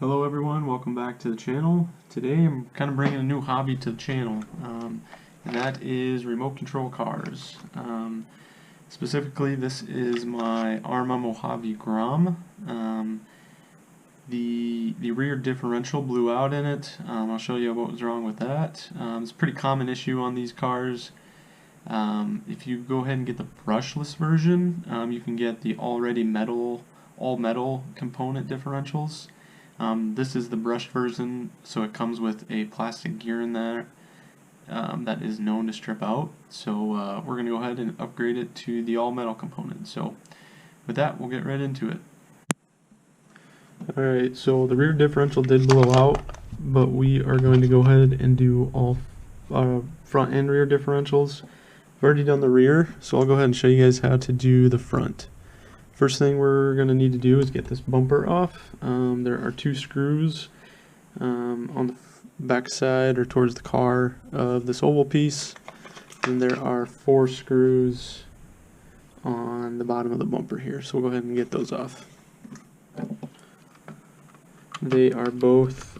Hello everyone, welcome back to the channel. Today I'm kind of bringing a new hobby to the channel, and that is remote control cars. Specifically, this is my Arrma Mojave Grom. The rear differential blew out in it. I'll show you what was wrong with that. It's a pretty common issue on these cars. If you go ahead and get the brushless version, you can get the all metal component differentials. This is the brushed version, so it comes with a plastic gear in there that is known to strip out. So we're going to go ahead and upgrade it to the all metal component. So with that, we'll get right into it. Alright, so the rear differential did blow out, but we are going to go ahead and do all front and rear differentials. I've already done the rear, so I'll go ahead and show you guys how to do the front. First thing we're going to need to do is get this bumper off. There are two screws on the back side or towards the car of this oval piece, and there are 4 screws on the bottom of the bumper here, so we'll go ahead and get those off. They are both,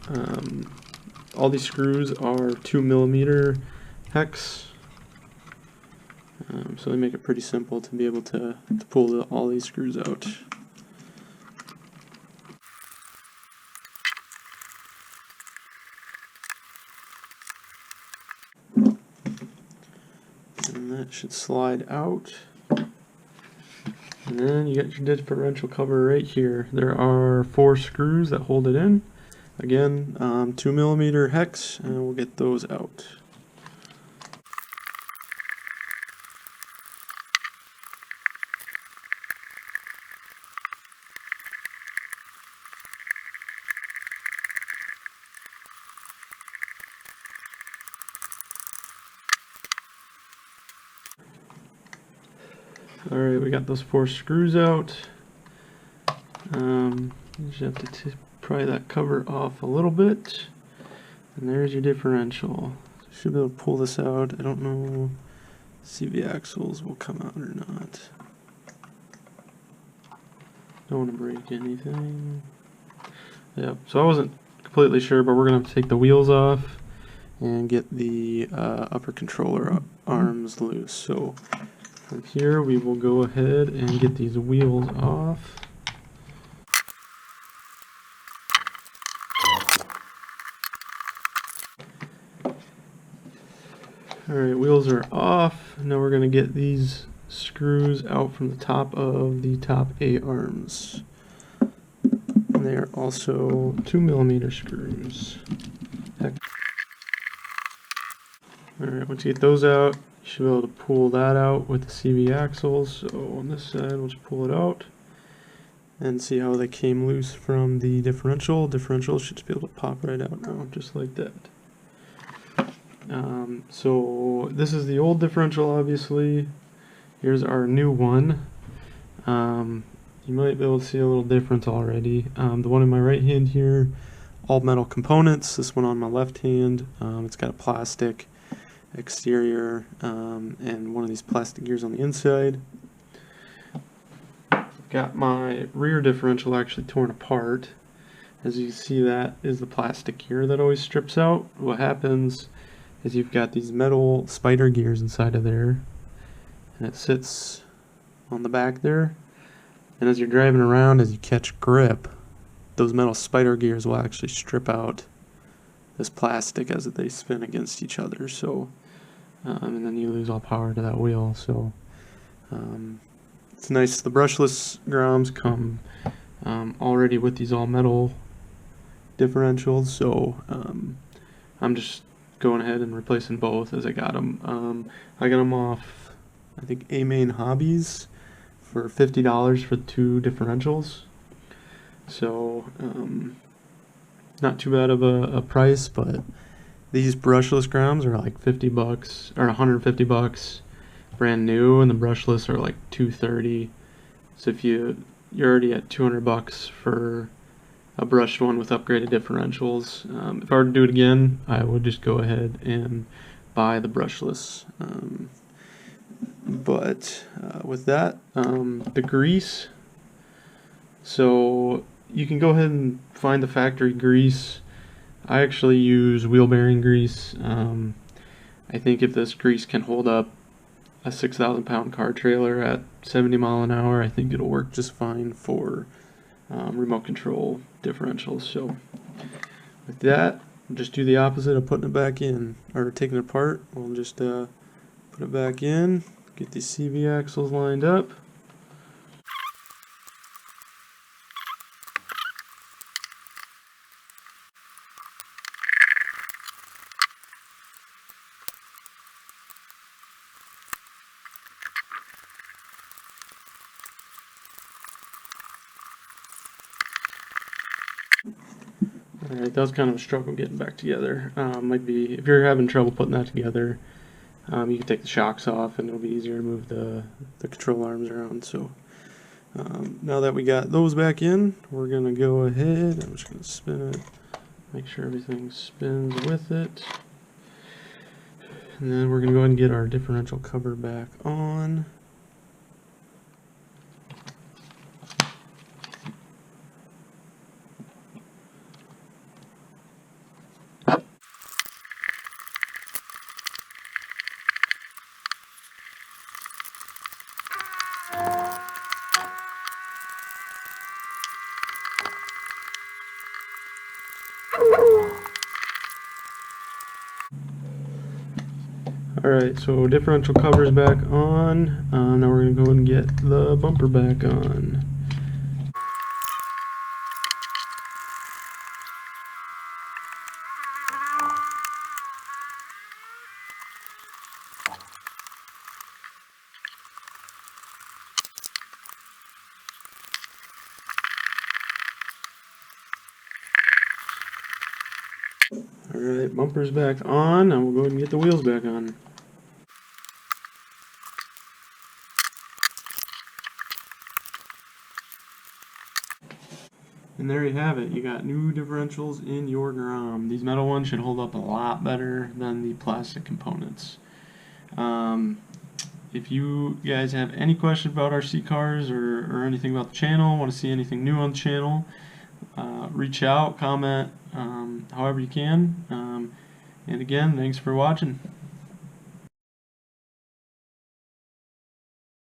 all these screws are 2mm hex. So they make it pretty simple to be able to pull all these screws out. And that should slide out. And then you got your differential cover right here. There are 4 screws that hold it in. Again, 2mm hex, and we'll get those out. Alright, we got those 4 screws out. You just have to pry that cover off a little bit. And there's your differential. You should be able to pull this out. I don't know if CV axles will come out or not. Don't want to break anything. Yep, so I wasn't completely sure, but we're going to have to take the wheels off and get the upper controller arms loose. So from here we will go ahead and get these wheels off. Alright, wheels are off. Now we're going to get these screws out from the top of the top A arms. And they are also 2mm screws. Alright, once you get those out, you should be able to pull that out with the CV axles. So on this side, we'll just pull it out and see how they came loose from the differential. Differential should just be able to pop right out now, just like that. So this is the old differential, obviously. Here's our new one. You might be able to see a little difference already. The one in my right hand here, all metal components. This one on my left hand, it's got a plastic exterior and one of these plastic gears on the inside. Got my rear differential actually torn apart. As you can see, that is the plastic gear that always strips out. What happens is you've got these metal spider gears inside of there, and it sits on the back there, and as you're driving around, as you catch grip, those metal spider gears will actually strip out this plastic as they spin against each other. So and then you lose all power to that wheel. So it's nice. The brushless Groms come already with these all metal differentials, so I'm just going ahead and replacing both as I got them. I got them off, I think, A-Main Hobbies for $50 for the 2 differentials. So not too bad of a price, but these brushless Groms are like $50 or $150 brand new, and the brushless are like $230. So if you're already at $200 for a brushed one with upgraded differentials. If I were to do it again, I would just go ahead and buy the brushless. But with that, the grease. So you can go ahead and find the factory grease. I actually use wheel bearing grease. I think if this grease can hold up a 6,000 pound car trailer at 70 mile an hour, I think it'll work just fine for remote control differentials. So with that, we'll just do the opposite of putting it back in, or taking it apart. We'll just put it back in, get these CV axles lined up. Alright, that was kind of a struggle getting back together. Might be, if you're having trouble putting that together, you can take the shocks off and it'll be easier to move the control arms around. So now that we got those back in, we're going to go ahead, I'm just going to spin it, make sure everything spins with it. And then we're going to go ahead and get our differential cover back on. Alright, so differential cover's back on. Now we're going to go and get the bumper back on. Alright, bumper's back on. Now we'll go ahead and get the wheels back on. And there you have it. You got new differentials in your Grom. These metal ones should hold up a lot better than the plastic components. If you guys have any questions about RC cars or anything about the channel, want to see anything new on the channel, reach out, comment, however you can. And again, thanks for watching.